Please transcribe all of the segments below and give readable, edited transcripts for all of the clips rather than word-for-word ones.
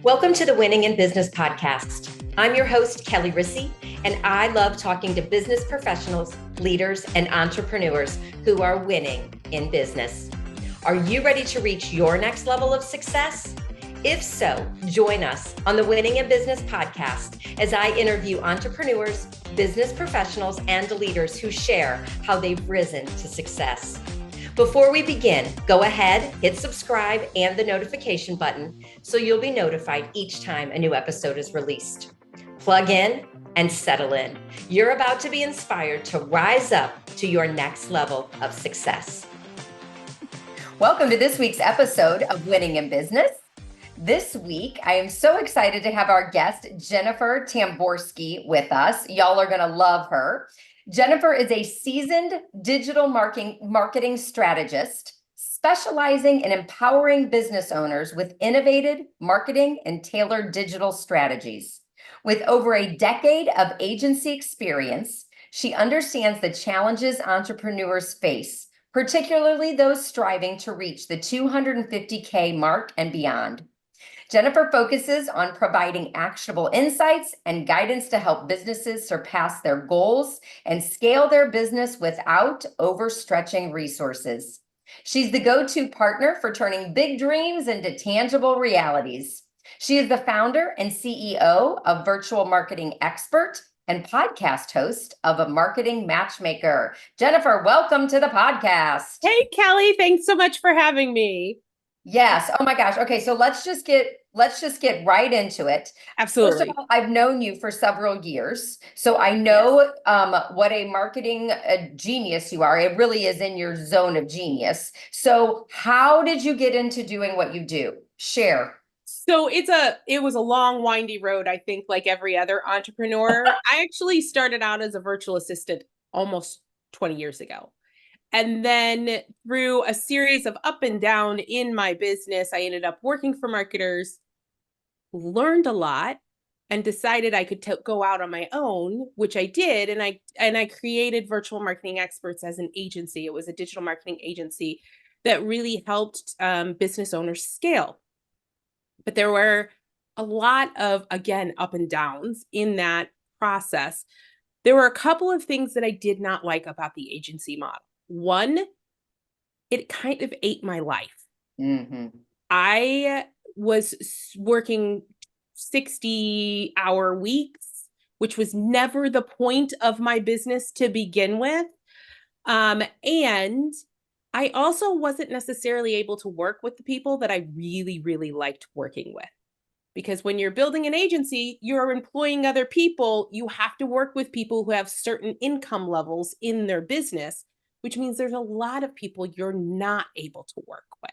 Welcome to the Winning in Business podcast. I'm your host, Kelly Rissy, and I love talking to business professionals, leaders, and entrepreneurs who are winning in business. Are you ready to reach your next level of success? If so, join us on the Winning in Business podcast as I interview entrepreneurs, business professionals, and leaders who share how they've risen to success. Before we begin, go ahead, hit subscribe and the notification button so you'll be notified each time a new episode is released. Plug in and settle in. You're about to be inspired to rise up to your next level of success. Welcome to this week's episode of Winning in Business. This week, I am so excited to have our guest, Jennifer Tamborski, with us. Y'all are going to love her. Jennifer is a seasoned digital marketing strategist, specializing in empowering business owners with innovative marketing and tailored digital strategies. With over a decade of agency experience, she understands the challenges entrepreneurs face, particularly those striving to reach the 250K mark and beyond. Jennifer focuses on providing actionable insights and guidance to help businesses surpass their goals and scale their business without overstretching resources. She's the go-to partner for turning big dreams into tangible realities. She is the founder and CEO of Virtual Marketing Expert and podcast host of A Marketing Matchmaker. Jennifer, welcome to the podcast. Hey, Kelly, thanks so much for having me. Yes. Oh my gosh. Okay. So let's just get right into it. Absolutely. First of all, I've known you for several years, so I know what a marketing genius you are. It really is in your zone of genius. So how did you get into doing what you do? Share. So it was a long, windy road, I think, like every other entrepreneur. I actually started out as a virtual assistant almost 20 years ago. And then through a series of up and down in my business, I ended up working for marketers, learned a lot, and decided I could go out on my own, which I did. And I created Virtual Marketing Experts as an agency. It was a digital marketing agency that really helped business owners scale. But there were a lot of, again, up and downs in that process. There were a couple of things that I did not like about the agency model. One, it kind of ate my life. Mm-hmm. I was working 60-hour weeks, which was never the point of my business to begin with. And I also wasn't necessarily able to work with the people that I really, really liked working with. Because when you're building an agency, you're employing other people. You have to work with people who have certain income levels in their business, which means there's a lot of people you're not able to work with.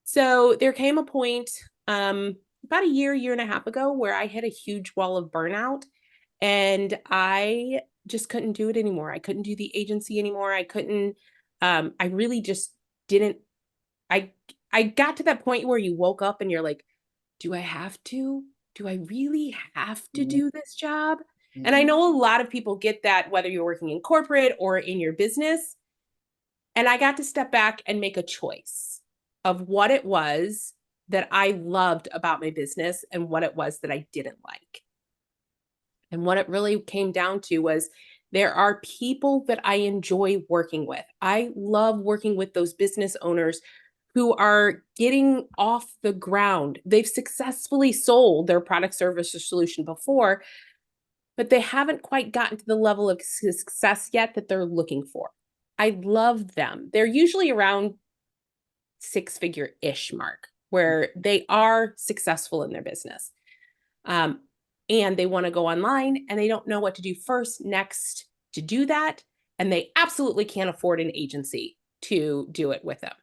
So there came a point about a year and a half ago where I hit a huge wall of burnout and I just couldn't do it anymore. I couldn't do the agency anymore. I couldn't, I really just didn't, I got to that point where you woke up and you're like, do I have to? Do I really have to do this job? And I know a lot of people get that, whether you're working in corporate or in your business. And I got to step back and make a choice of what it was that I loved about my business and what it was that I didn't like. And what it really came down to was there are people that I enjoy working with. I love working with those business owners who are getting off the ground. They've successfully sold their product, service, or solution before, but they haven't quite gotten to the level of success yet that they're looking for. I love them. They're usually around six-figure-ish mark where they are successful in their business. And they want to go online and they don't know what to do first, next to do that. And they absolutely can't afford an agency to do it with them.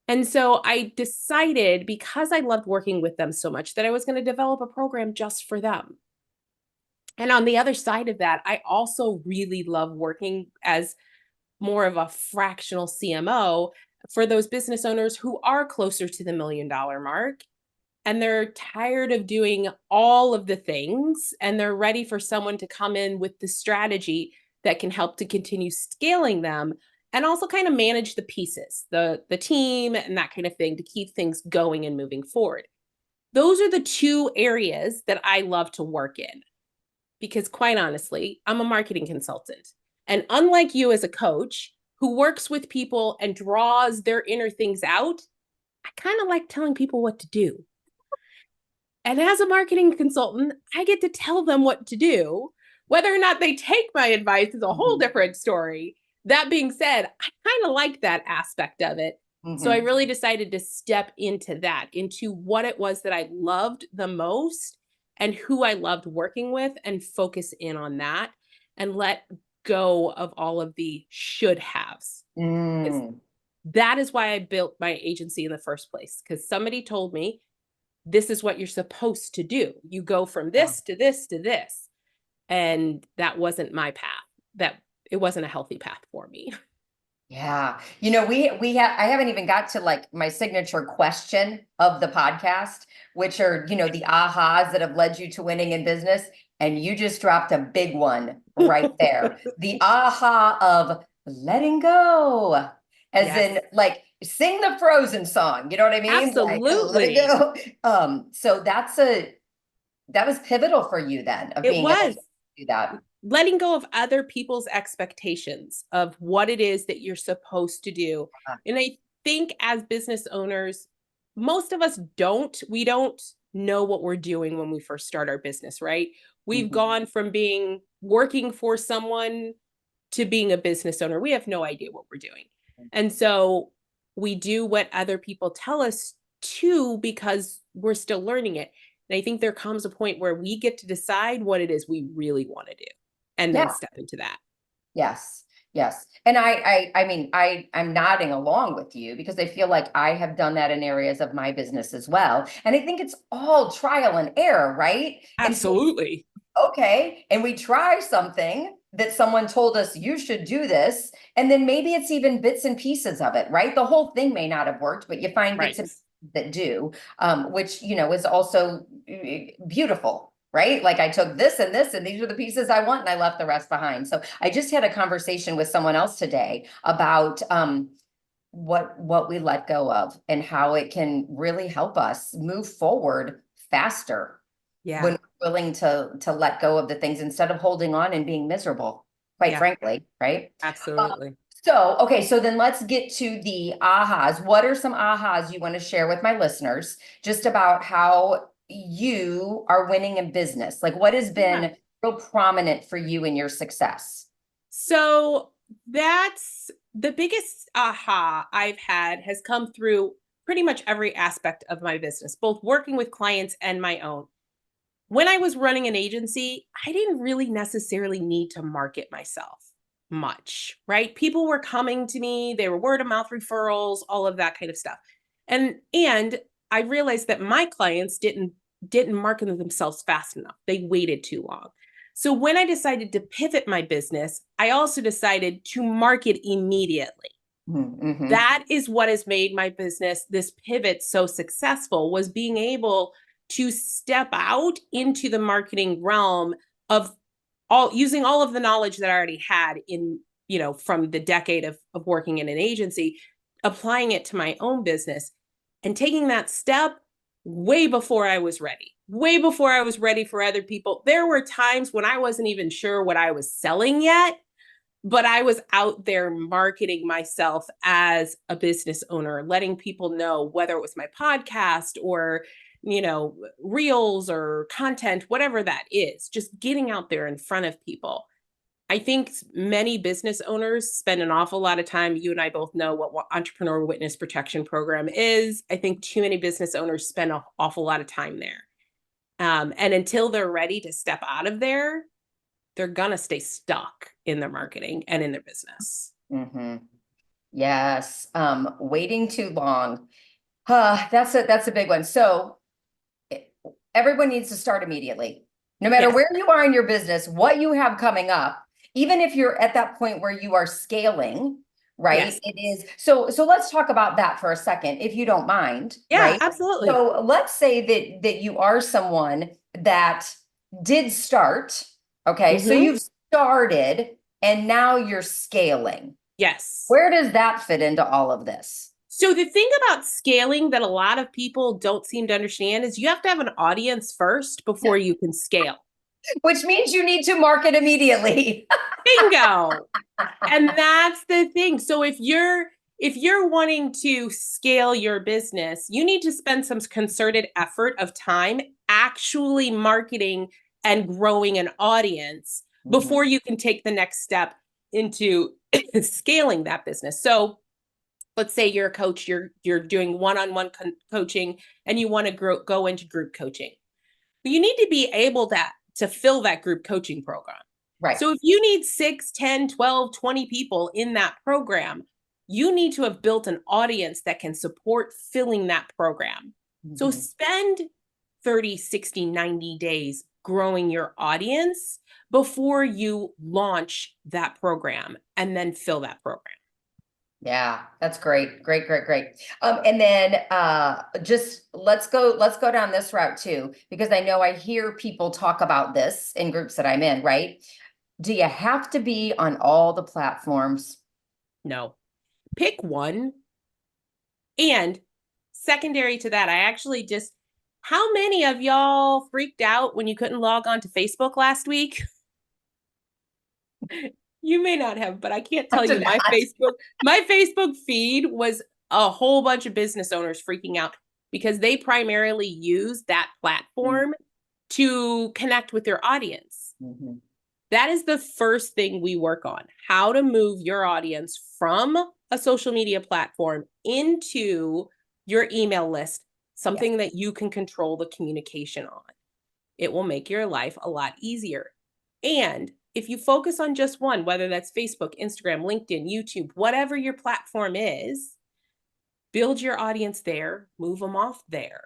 And so I decided, because I loved working with them so much, that I was going to develop a program just for them. And on the other side of that, I also really love working as more of a fractional CMO for those business owners who are closer to the $1 million mark. And they're tired of doing all of the things, and they're ready for someone to come in with the strategy that can help to continue scaling them and also kind of manage the pieces, the team and that kind of thing to keep things going and moving forward. Those are the two areas that I love to work in because quite honestly, I'm a marketing consultant. And unlike you as a coach who works with people and draws their inner things out, I kind of like telling people what to do. And as a marketing consultant, I get to tell them what to do. Whether or not they take my advice is a whole different story. That being said, I kind of like that aspect of it. So I really decided to step into that, into what it was that I loved the most and who I loved working with, and focus in on that and let go of all of the should haves. That is why I built my agency in the first place, because somebody told me, this is what you're supposed to do. You go from this to this to this. And that wasn't my path. It wasn't a healthy path for me. Yeah. I haven't even got to like my signature question of the podcast, which are, the ahas that have led you to winning in business. And you just dropped a big one right there. The aha of letting go, as in like sing the Frozen song. You know what I mean? Absolutely. Like, let it go. So that was pivotal for you then, of being able to do that. Letting go of other people's expectations of what it is that you're supposed to do. And I think as business owners, most of us we don't know what we're doing when we first start our business, right? We've gone from working for someone to being a business owner. We have no idea what we're doing. And so we do what other people tell us to because we're still learning it. And I think there comes a point where we get to decide what it is we really want to do and then step into that. Yes. Yes. And I'm nodding along with you because I feel like I have done that in areas of my business as well. And I think it's all trial and error, right? Absolutely. Okay. And we try something that someone told us you should do this. And then maybe it's even bits and pieces of it, right? The whole thing may not have worked, but you find bits and pieces that do, which, is also beautiful. Right? Like I took this and this, and these are the pieces I want, and I left the rest behind. So I just had a conversation with someone else today about what we let go of and how it can really help us move forward faster when we're willing to let go of the things instead of holding on and being miserable, quite frankly, right? Absolutely. So then let's get to the ahas. What are some ahas you want to share with my listeners just about how you are winning in business? Like what has been real prominent for you in your success? So that's the biggest aha I've had has come through pretty much every aspect of my business, both working with clients and my own. When I was running an agency, I didn't really necessarily need to market myself much, right? People were coming to me, they were word of mouth referrals, all of that kind of stuff. And I realized that my clients didn't market themselves fast enough. They waited too long. So when I decided to pivot my business, I also decided to market immediately. That is what has made my business, this pivot, so successful, was being able to step out into the marketing realm of using all of the knowledge that I already had in, from the decade of working in an agency, applying it to my own business and taking that step way before I was ready for other people. There were times when I wasn't even sure what I was selling yet, but I was out there marketing myself as a business owner, letting people know, whether it was my podcast or, reels or content, whatever that is, just getting out there in front of people. I think many business owners spend an awful lot of time. You and I both know what Entrepreneur Witness Protection Program is. I think too many business owners spend an awful lot of time there. And until they're ready to step out of there, they're going to stay stuck in their marketing and in their business. Yes. Waiting too long. That's a big one. So everyone needs to start immediately, no matter where you are in your business, what you have coming up, even if you're at that point where you are scaling, right? It is. So let's talk about that for a second, if you don't mind. Yeah, right? Absolutely. So let's say that you are someone that did start. Okay. So you've started and now you're scaling. Yes. Where does that fit into all of this? So the thing about scaling that a lot of people don't seem to understand is you have to have an audience first before you can scale. Which means you need to market immediately. Bingo. And that's the thing. So if you're wanting to scale your business, you need to spend some concerted effort of time actually marketing and growing an audience before you can take the next step into scaling that business. So let's say you're a coach, you're doing one-on-one coaching and you want to go into group coaching. You need to be able to fill that group coaching program. Right. So if you need 6, 10, 12, 20 people in that program, you need to have built an audience that can support filling that program. So spend 30, 60, 90 days growing your audience before you launch that program and then fill that program. Yeah, that's great. Great. And then just let's go down this route too, because I know I hear people talk about this in groups that I'm in, right? Do you have to be on all the platforms? No. Pick one. And secondary to that, how many of y'all freaked out when you couldn't log on to Facebook last week? You may not have, but I can't tell you my Facebook feed was a whole bunch of business owners freaking out because they primarily use that platform to connect with their audience. That is the first thing we work on, how to move your audience from a social media platform into your email list, something that you can control the communication on. It will make your life a lot easier. And if you focus on just one, whether that's Facebook, Instagram, LinkedIn, YouTube, whatever your platform is, build your audience there, move them off there.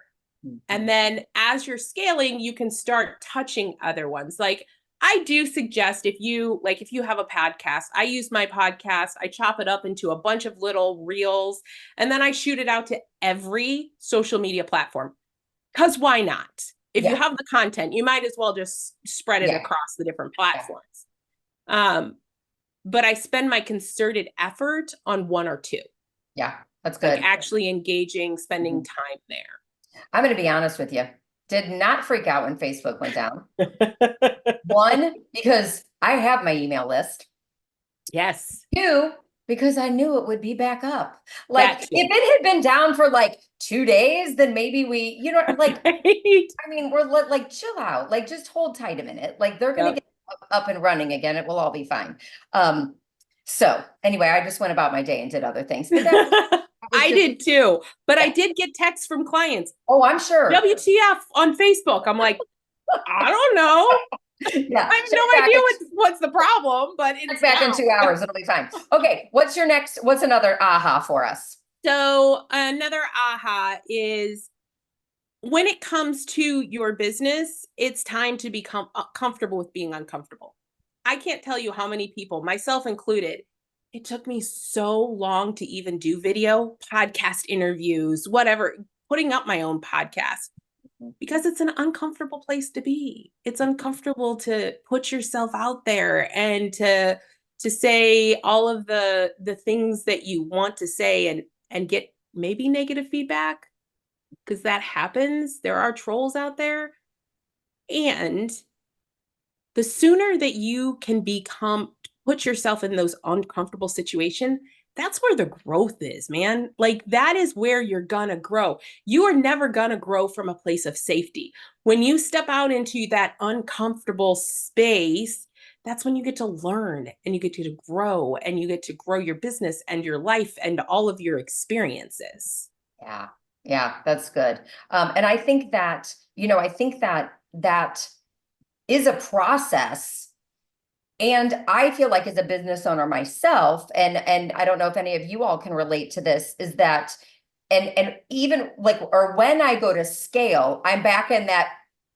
And then as you're scaling, you can start touching other ones. Like I do suggest if you have a podcast, I use my podcast, I chop it up into a bunch of little reels, and then I shoot it out to every social media platform. Because why not? If you have the content, you might as well just spread it across the different platforms. But I spend my concerted effort on one or two. Yeah, that's good. Like actually engaging, spending time there. I'm going to be honest with you. Did not freak out when Facebook went down. One, because I have my email list. Yes. Two, because I knew it would be back up. Like if it had been down for like 2 days, then maybe like, I mean, we're like, chill out, like just hold tight a minute. Like they're going to get up and running again. It will all be fine. So anyway, I just went about my day and did other things. But I did too, but I did get texts from clients. Oh, I'm sure. WTF on Facebook. I'm like, I don't know. I have no idea what's the problem, but it's back in 2 hours. It'll be fine. Okay. What's another aha for us? So another aha is when it comes to your business, it's time to become comfortable with being uncomfortable. I can't tell you how many people, myself included, it took me so long to even do video, podcast interviews, whatever, putting up my own podcast, because it's an uncomfortable place to be. It's uncomfortable to put yourself out there and to say all of the things that you want to say and get maybe negative feedback, because that happens. There are trolls out there. And the sooner that you can put yourself in those uncomfortable situations, that's where the growth is, man. Like that is where you're gonna grow. You are never gonna grow from a place of safety. When you step out into that uncomfortable space, that's when you get to learn and you get to grow and you get to grow your business and your life and all of your experiences. Yeah, that's good. And I think that, that is a process. And I feel like as a business owner myself, and I don't know if any of you all can relate to this, is that, and even like, or when I go to scale, I'm back in that,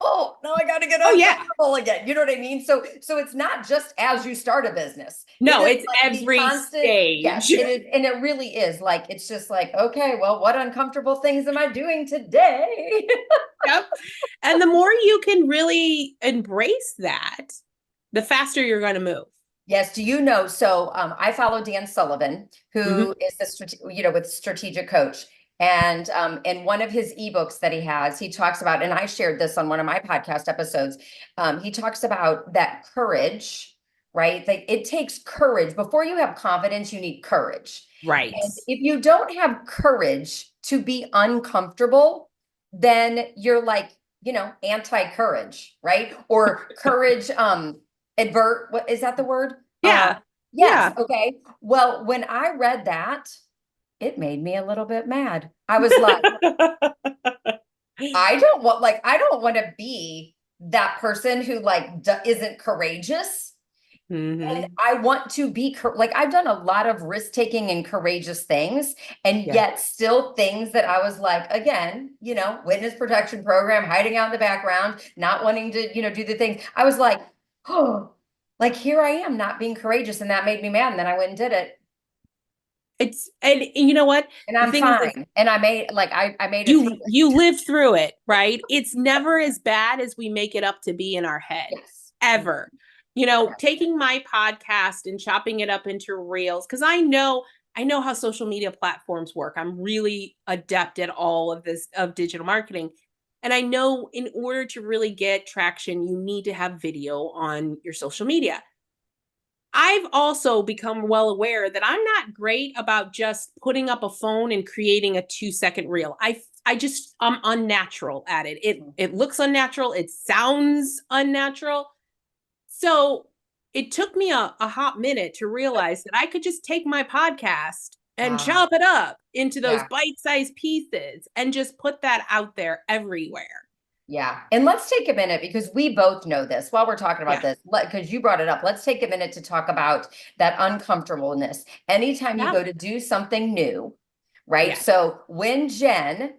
oh, no, I got to get uncomfortable again. You know what I mean? So it's not just as you start a business. No, it's like every stage. Yes, it is. And it really is like, it's just like, okay, well, what uncomfortable things am I doing today? Yep. And the more you can really embrace that, the faster you're going to move. Yes. Do you know? So I follow Dan Sullivan, Mhm. who is with Strategic Coach. And in one of his ebooks that he has, he talks about, and I shared this on one of my podcast episodes. He talks about that courage, right? That it takes courage. Before you have confidence, you need courage. Right. And if you don't have courage to be uncomfortable, then you're like, anti-courage, right? Or courage, advert, what is that the word? Yeah. Yes. Yeah. Okay. Well, when I read that, it made me a little bit mad. I was like, I don't want to be that person who like isn't courageous. And Hmm. I want to be like, I've done a lot of risk taking and courageous things, and Yeah. yet still things that I was like, again, witness protection program, hiding out in the background, not wanting to, do the things. I was like, oh, like here I am not being courageous. And that made me mad. And then I went and did it. And you know what? And The I'm thing is fine. And I made it through you it. live through it, right? It's never as bad as we make it up to be in our head, Yes. ever. Taking my podcast and chopping it up into reels, because I know how social media platforms work. I'm really adept at all of this of digital marketing. And I know in order to really get traction, you need to have video on your social media. I've also become well aware that I'm not great about just putting up a phone and creating a 2-second reel. I'm unnatural at it. It looks unnatural, it sounds unnatural. So it took me a hot minute to realize that I could just take my podcast and Ah, chop it up into those yeah. bite-sized pieces and just put that out there everywhere. Yeah. And let's take a minute because we both know this while we're talking about Yeah. this, because you brought it up. Let's take a minute to talk about that uncomfortableness. Anytime you Yeah. go to do something new, right? Yeah. So when Jen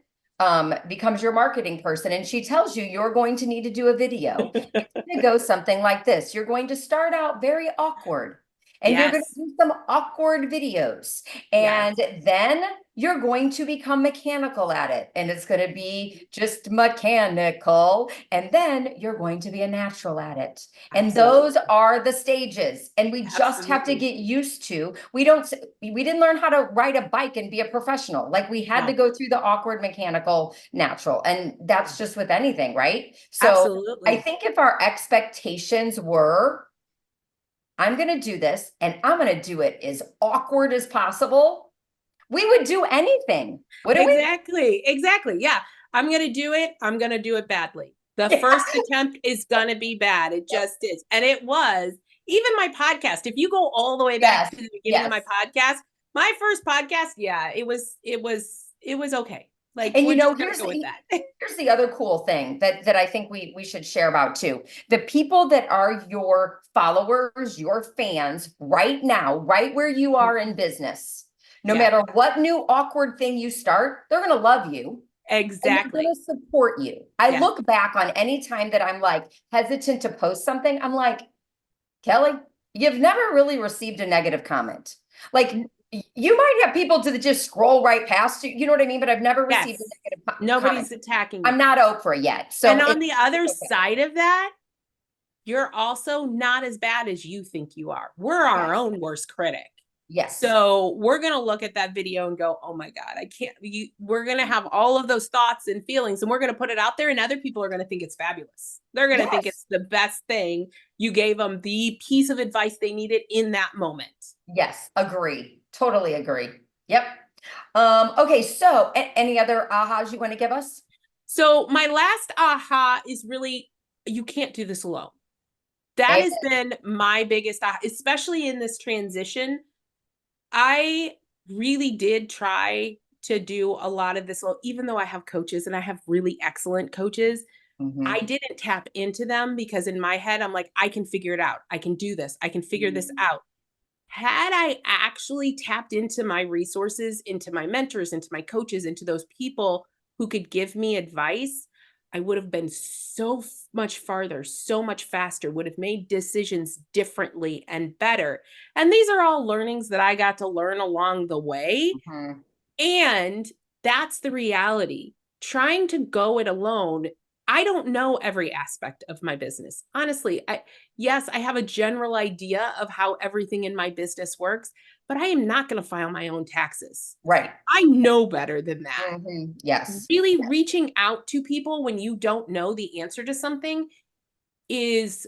becomes your marketing person and she tells you you're going to need to do a video, it's going to go something like this. You're going to start out very awkward and you're going to Yes. do some awkward videos. Yes. And then you're going to become mechanical at it and it's going to be just mechanical. And then you're going to be a natural at it. And those Absolutely. are the stages. And we just have to Absolutely. get used to, we didn't learn how to ride a bike and be a professional. Like we had to No. go through the awkward, mechanical, natural. And that's just with anything, right? So I Absolutely. think if our expectations were, I'm going to do this and I'm going to do it as awkward as possible, we would do anything, wouldn't we? Exactly. Exactly. Yeah. I'm going to do it. I'm going to do it badly. The Yeah. first attempt is going to be bad. It just is. And it was even my podcast. If you go all the way back Yes. to the beginning of Yes. my first podcast, yeah, it was okay. Like And we're just going to go with that. here's the other cool thing that I think we should share about too. The people that are your followers, your fans right now, right where you are in business, no Yeah. matter what new awkward thing you start, they're going to love you and they're going Exactly. to support you. I Yeah. look back on any time that I'm like hesitant to post something, I'm like, Kelly, you've never really received a negative comment. Like you might have people to just scroll right past you. You know what I mean? But I've never received a Yes. negative comment. Nobody's attacking you. I'm not Oprah yet. And So on the it's other okay. side of that, you're also not as bad as you think you are. We're our Yes. own worst critic. Yes. So we're going to look at that video and go, oh my God, I can't. We're going to have all of those thoughts and feelings, and we're going to put it out there, and other people are going to think it's fabulous. They're going to think Yes. it's the best thing. You gave them the piece of advice they needed in that moment. Yes. Agree. Totally agree. Yep. Okay. So any other ahas you want to give us? So my last aha is really, you can't do this alone. That has Amen. been my biggest aha, especially in this transition. I really did try to do a lot of this, even though I have coaches and I have really excellent coaches. I Mhm. didn't tap into them because in my head, I'm like, I can figure it out. I can do this. I can figure this Mhm. out. Had I actually tapped into my resources, into my mentors, into my coaches, into those people who could give me advice, I would have been so much farther, so much faster, would have made decisions differently and better. And these are all learnings that I got to learn along the way. Mhm. And that's the reality. Trying to go it alone, I don't know every aspect of my business. Honestly, yes, I have a general idea of how everything in my business works, but I am not going to file my own taxes. Right. I know better than that. Yes. Really reaching out to people when you don't know the answer to something is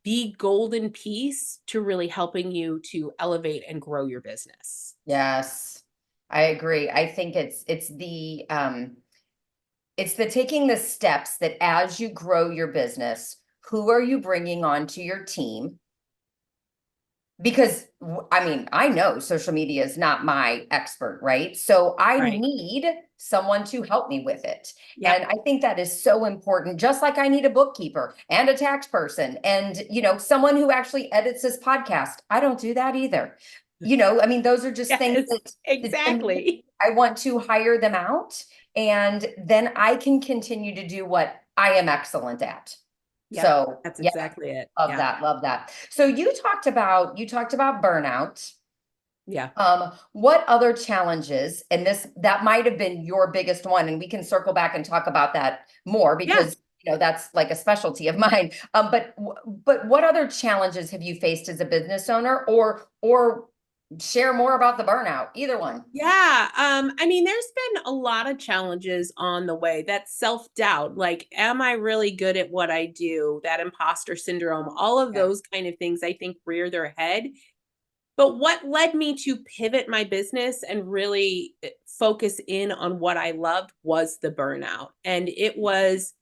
the golden piece to really helping you to elevate and grow your business. Yes. I agree. I think it's the taking the steps that as you grow your business, who are you bringing onto your team? Because I mean, I know social media is not my expert, right? So I Right. need someone to help me with it. Yep. And I think that is so important, just like I need a bookkeeper and a tax person and, someone who actually edits this podcast. I don't do that either. I mean, those are just things Yes, that to me, exactly. I want to hire them out, and then I can continue to do what I am excellent at. Yep. So That's yeah, exactly it. love Yeah. that, love that. So you talked about burnout. Yeah. What other challenges, and that might have been your biggest one, and we can circle back and talk about that more Yeah. because that's like a specialty of mine. But what other challenges have you faced as a business owner, or share more about the burnout? Either one. Yeah. I mean, there's been a lot of challenges on the way. That self-doubt, like, am I really good at what I do? That imposter syndrome, all of Yeah. those kind of things I think rear their head. But what led me to pivot my business and really focus in on what I loved was the burnout. And it was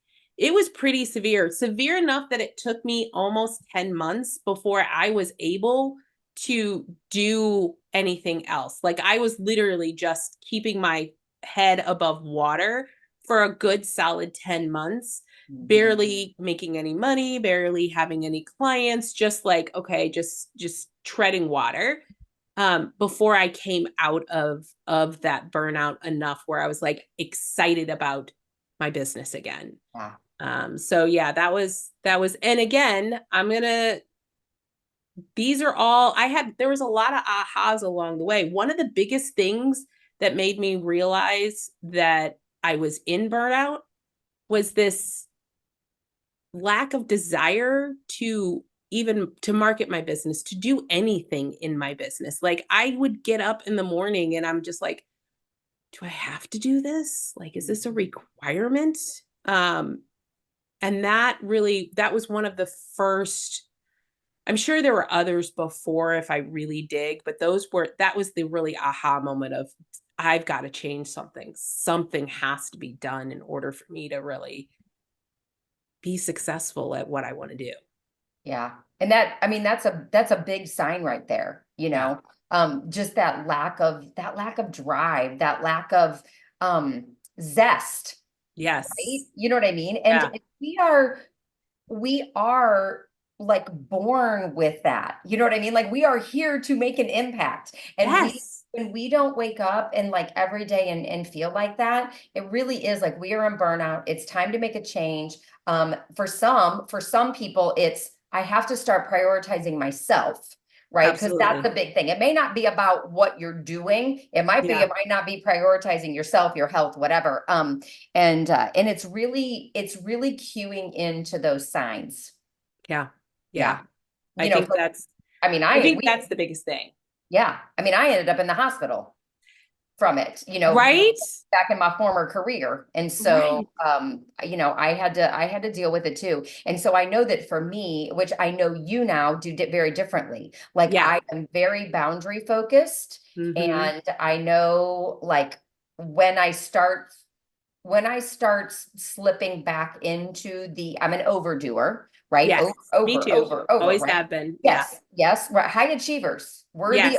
pretty severe. Severe enough that it took me almost 10 months before I was able to do anything else. Like, I was literally just keeping my head above water for a good solid 10 months, barely making any money, barely having any clients, just like, okay, just treading water, before I came out of that burnout enough where I was like excited about my business again. Yeah. So yeah, that was, and again, these are all, there was a lot of ahas along the way. One of the biggest things that made me realize that I was in burnout was this lack of desire to even to market my business, to do anything in my business. Like, I would get up in the morning and I'm just like, do I have to do this? Like, is this a requirement? Um, and that was one of the first, I'm sure there were others before if I really dig, but that was the really aha moment of, I've got to change something. Something has to be done in order for me to really be successful at what I want to do. Yeah. And I mean, that's a big sign right there, Yeah. just that lack of drive, that lack of zest, right? Yes. You know what I mean? And Yeah. we are like born with that. You know what I mean? Like, we are here to make an impact. And Yes. when we don't wake up and like every day and feel like that, it really is like we are in burnout. It's time to make a change. For some people, it's I have to start prioritizing myself, right? Because that's Absolutely. the big thing. It may not be about what you're doing. It Yeah. might not be prioritizing yourself, your health, whatever. And it's really cueing into those signs. Yeah. Yeah. Yeah. I You know, think for, that's I mean, I think that's the biggest thing. yeah. I mean, I ended up in the hospital from it, Right? back in my former career. And so, Right. I had to deal with it too. And so I know that for me, which I know you now do very differently, like Yeah. I am very boundary focused. Mhm. And I know like when I start slipping back into I'm an overdoer, right? Yes. Me Over, too. over, over, Always right? have been. Yeah. Yes, right. High achievers. We're the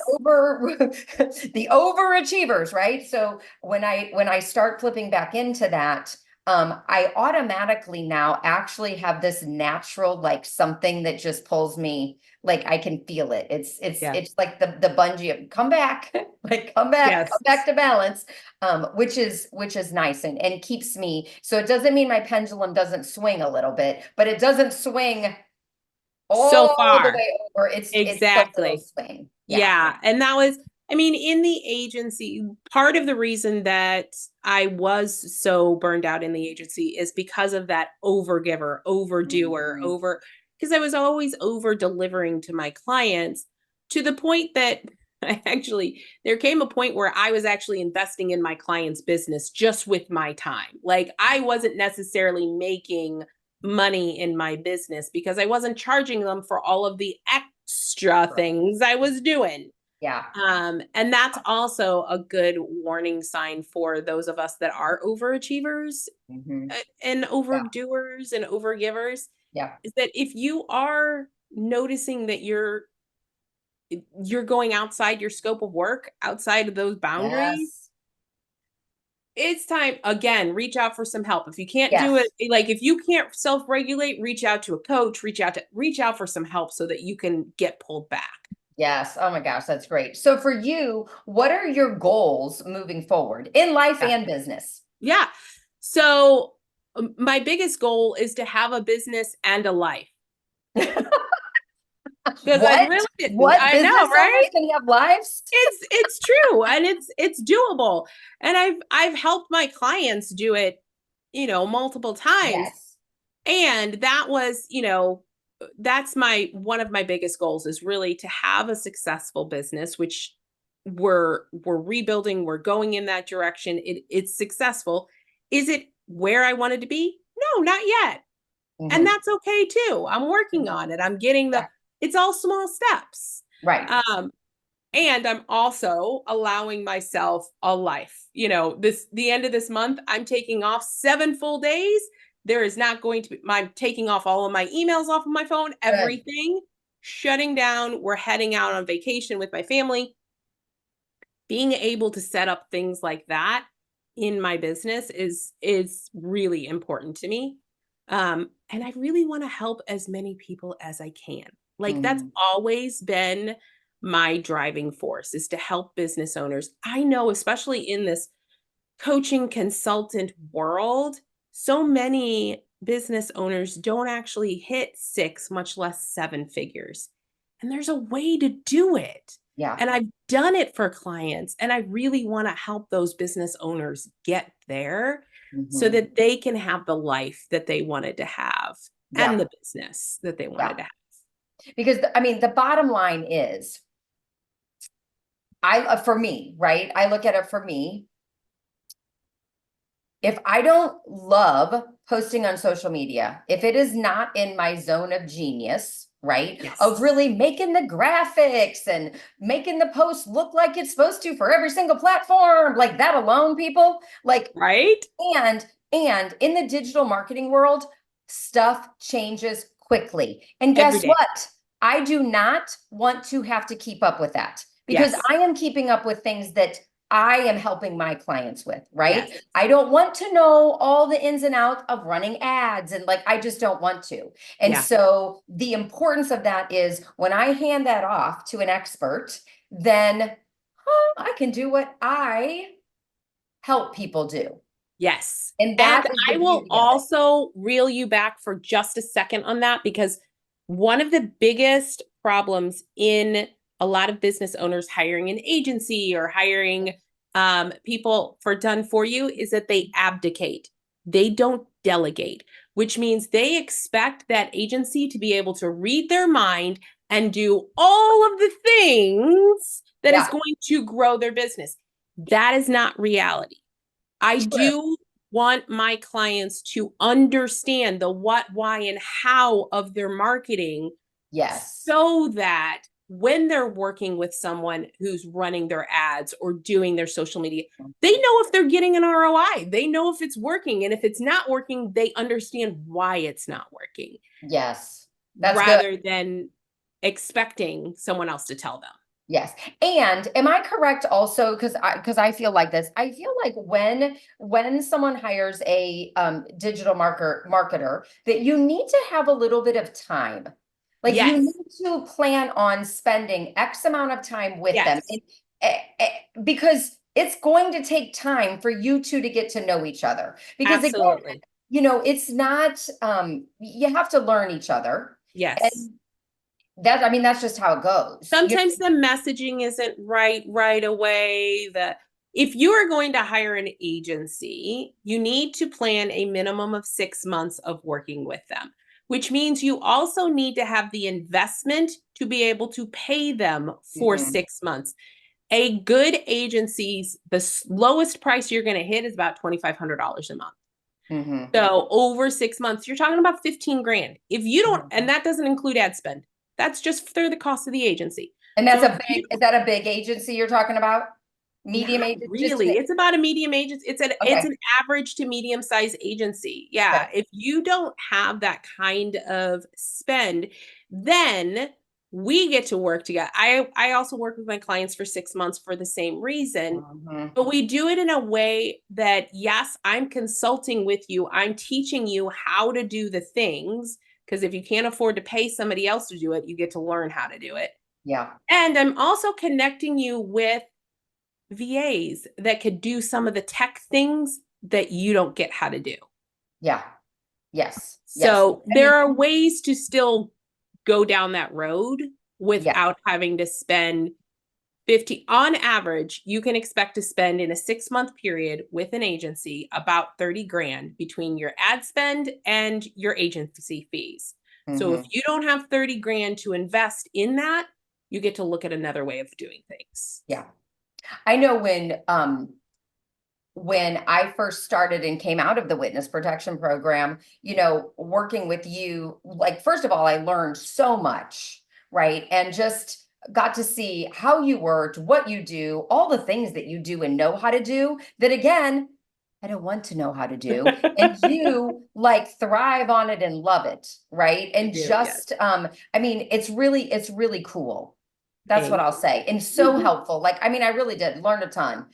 Yes. the overachievers, right? So when I start flipping back into that, I automatically now actually have this natural, like, something that just pulls me, like I can feel it. It's it's Yeah. it's like the bungee of come back, like come Yes. back to balance, which is nice and keeps me. So it doesn't mean my pendulum doesn't swing a little bit, but it doesn't swing So all the far. way over. It's a little Exactly. swing. Yeah. Yeah. And I mean, in the agency, part of the reason that I was so burned out in the agency is because of that overgiver, overdoer, Mhm. because I was always over delivering to my clients to the point that there came a point where I was actually investing in my client's business just with my time. Like I wasn't necessarily making money in my business because I wasn't charging them for all of the extra things I was doing. Yeah. And that's also a good warning sign for those of us that are overachievers Mhm. and Yeah. overdoers and overgivers, Yeah. is that if you are noticing that you're going outside your scope of work, outside of those boundaries, Yes. it's time again, reach out for some help. If you can't do it, Yes. like if you can't self-regulate, reach out to a coach, reach out for some help so that you can get pulled back. Yes. Oh my gosh, that's great. So for you, what are your goals moving forward in life Yeah. and business? Yeah. So my biggest goal is to have a business and a life because I What? really didn't. What I know, business right? owners can have lives? It's true and it's doable. And I've helped my clients do it, multiple times. Yes. And that was, that's my one of my biggest goals is really to have a successful business, which we're rebuilding, we're going in that direction. It's successful. Is it where I wanted to be? No, not yet. And Mhm. that's okay too. I'm working on it. I'm getting Yeah. it's all small steps. Right. And I'm also allowing myself a life. The end of this month, I'm taking off 7 full days. There is not going to be, I'm taking off all of my emails off of my phone, Good. everything shutting down. We're heading out on vacation with my family. Being able to set up things like that in my business is really important to me. And I really want to help as many people as I can. Like that's Mhm. always been my driving force is to help business owners. I know, especially in this coaching consultant world, so many business owners don't actually hit 6, much less 7 figures. And there's a way to do it. Yeah. And I've done it for clients, and I really want to help those business owners get there so Mhm. that they can have the life that they wanted to have and Yeah. the business that they Yeah. wanted to have. Because I mean, the bottom line is, for me, right? I look at it for me. If I don't love posting on social media, if it is not in my zone of genius, right? Of Yes. really making the graphics and making the post look like it's supposed to for every single platform, like that alone, people, like, Right? and in the digital marketing world, stuff changes quickly. And Every guess day. what? I do not want to have to keep up with that because Yes. I am keeping up with things that I am helping my clients with, right? Yes. I don't want to know all the ins and outs of running ads and like I just don't want to. And Yeah. so the importance of that is when I hand that off to an expert, then I can do what I help people do. Yes. And And that is the I will beauty of it. also reel you back for just a second on that because one of the biggest problems in a lot of business owners hiring an agency or hiring people for done for you is that they abdicate. They don't delegate, which means they expect that agency to be able to read their mind and do all of the things that is Yeah, going to grow their business. That is not reality. I true. do want my clients to understand the what, why, and how of their marketing Yes. so that when they're working with someone who's running their ads or doing their social media, they know if they're getting an ROI. They know if it's working. And if it's not working, they understand why it's not working Yes. That's good. rather than expecting someone else to tell them. Yes. And am I correct also? Because I feel like this. I feel like when someone hires a digital marketer, that you need to have a little bit of time. Like you Yes. need to plan on spending X amount of time with them. Yes. Because it's going to take time for you two to get to know each other. Because again, Absolutely. it's not you have to learn each other. Yes. that's just how it goes. Sometimes the messaging isn't right away. If you are going to hire an agency, you need to plan a minimum of 6 months of working with them, which means you also need to have the investment to be able to pay them for Mhm. 6 months. A good agency's, the lowest price you're going to hit is about $2,500 a month. Mhm. So over 6 months, you're talking about 15 grand. If you don't, and that doesn't include ad spend, that's just for the cost of the agency. And that's So is that a big agency you're talking about? Medium not agency? really. It's about a medium agency. It's Okay. an average to medium size agency. Yeah. Okay. If you don't have that kind of spend, then we get to work together. I also work with my clients for 6 months for the same reason. Mhm. But we do it in a way that, yes, I'm consulting with you. I'm teaching you how to do the things. Because if you can't afford to pay somebody else to do it, you get to learn how to do it. Yeah. And I'm also connecting you with VAs that could do some of the tech things that you don't get how to do. Yeah. Yes. So I there mean, are ways to still go down that road yeah. without having to spend 50. On average, you can expect to spend in a 6-month period with an agency about 30 grand between your ad spend and your agency fees. So if Mhm. you don't have 30 grand to invest in that, you get to look at another way of doing things. Yeah. I know when I first started and came out of the witness protection program, working with you, like, first of all, I learned so much, right? And just got to see how you worked, what you do, all the things that you do and know how to do that, again, I don't want to know how to do. And you like thrive on it and love it, right? And do, yes. just, it's really cool. That's what Thank I'll say. And so helpful. Like, I really did learn a ton.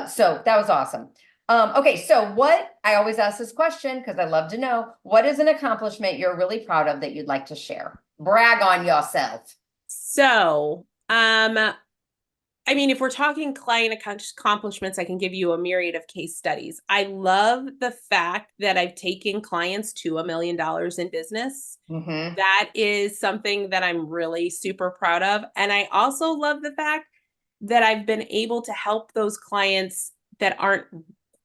So that was awesome. Okay, so what I always ask this question because I love to know, what is an accomplishment you're really proud of that you'd like to share? Brag on yourself. So, if we're talking client accomplishments, I can give you a myriad of case studies. I love the fact that I've taken clients to $1 million in business. Mm-hmm. That is something that I'm really super proud of. And I also love the fact that I've been able to help those clients that aren't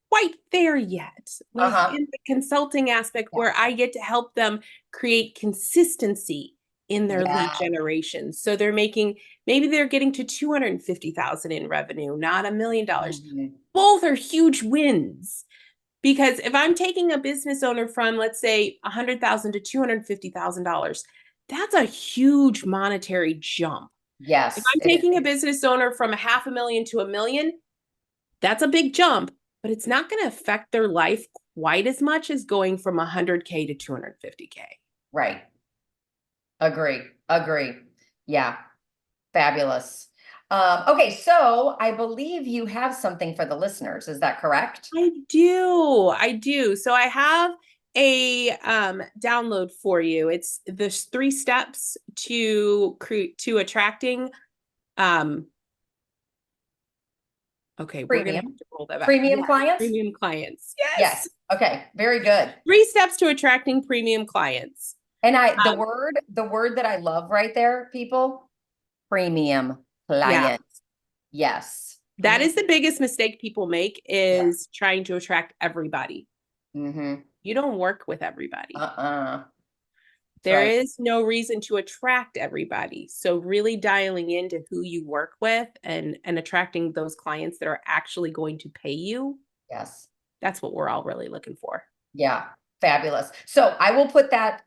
quite there yet, like in the consulting aspect, Yeah. where I get to help them create consistency in their lead Yeah. generation. So maybe they're getting to 250,000 in revenue, not $1 million. Mhm. Both are huge wins. Because if I'm taking a business owner from, let's say, $100,000 to $250,000, that's a huge monetary jump. If Yes. I'm taking a business owner from $500,000 to $1 million, that's a big jump, but it's not going to affect their life quite as much as going from 100K to 250K. Right. Agree. Yeah. Fabulous. Okay, so I believe you have something for the listeners. Is that correct? I do. So I have a download for you. There's 3 steps to attracting okay, we're gonna have Premium. to roll that back. Premium Yeah, clients? premium clients. Yes. Yes. Okay, very good. 3 steps to attracting premium clients. And the Um, word that I love right there, people, premium yeah, client. Yes. that is the biggest mistake people make, Yeah. is trying to attract everybody. Mm-hmm. You don't work with everybody. That's There right. is no reason to attract everybody. So really dialing into who you work with and attracting those clients that are actually going to pay you. Yes. That's what we're all really looking for. Yeah. Fabulous. So I will put that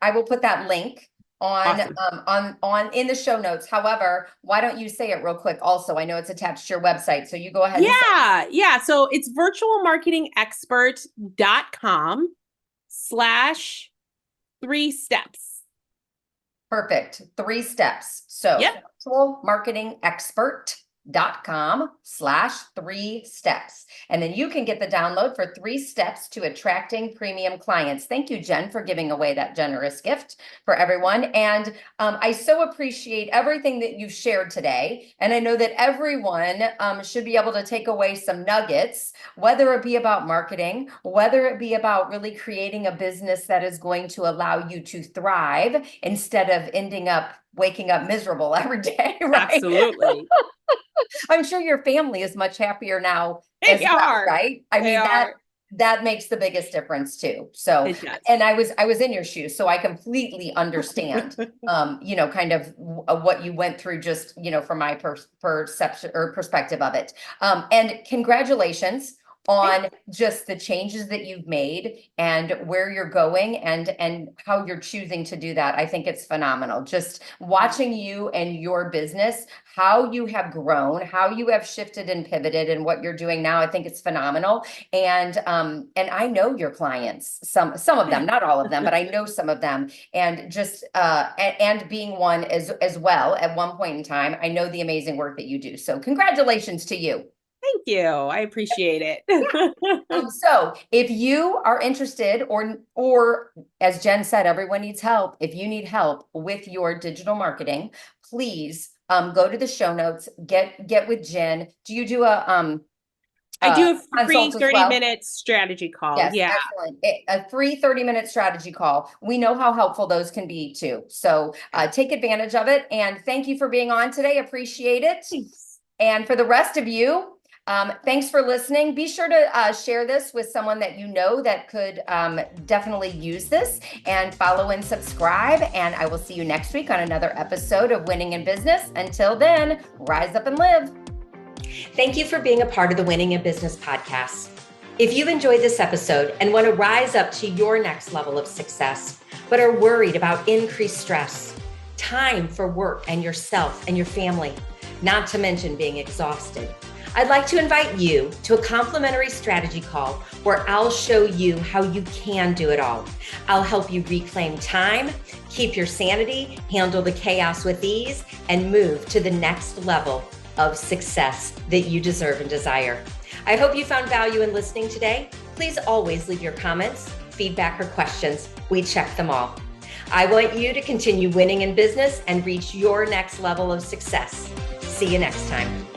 link on Awesome. on in the show notes. However, why don't you say it real quick also? I know it's attached to your website, so you go ahead and say it. Yeah. So it's virtualmarketingexpert.com/3 steps. Perfect. 3 steps. So Yep. virtualmarketingexpert.com/3 steps. And then you can get the download for 3 steps to attracting premium clients. Thank you, Jen, for giving away that generous gift for everyone. And I so appreciate everything that you've shared today. And I know that everyone should be able to take away some nuggets, whether it be about marketing, whether it be about really creating a business that is going to allow you to thrive instead of ending up waking up miserable every day, right? Absolutely. I'm sure your family is much happier now They as well, are. right? I They mean, are. that makes the biggest difference too. So, It does. and I was in your shoes, so I completely understand, kind of what you went through, just, from my perception or perspective of it. And congratulations on just the changes that you've made and where you're going and how you're choosing to do that. I think it's phenomenal. Just watching you and your business, how you have grown, how you have shifted and pivoted, and what you're doing now. I think it's phenomenal. And I know your clients, some of them, not all of them, but I know some of them. And just and being one as well at one point in time, I know the amazing work that you do. So congratulations to you. Thank you. I appreciate it. So if you are interested, or as Jen said, everyone needs help. If you need help with your digital marketing, please go to the show notes, get with Jen. Do you do I do a free consult as well? 30-minute strategy call. Yes, Yeah. excellent. A free 30-minute strategy call. We know how helpful those can be too. So take advantage of it. And thank you for being on today. Appreciate it. Thanks. And for the rest of you, thanks for listening. Be sure to share this with someone that you know that could definitely use this, and follow and subscribe. And I will see you next week on another episode of Winning in Business. Until then, rise up and live. Thank you for being a part of the Winning in Business podcast. If you've enjoyed this episode and want to rise up to your next level of success, but are worried about increased stress, time for work and yourself and your family, not to mention being exhausted, I'd like to invite you to a complimentary strategy call where I'll show you how you can do it all. I'll help you reclaim time, keep your sanity, handle the chaos with ease, and move to the next level of success that you deserve and desire. I hope you found value in listening today. Please always leave your comments, feedback, or questions. We check them all. I want you to continue winning in business and reach your next level of success. See you next time.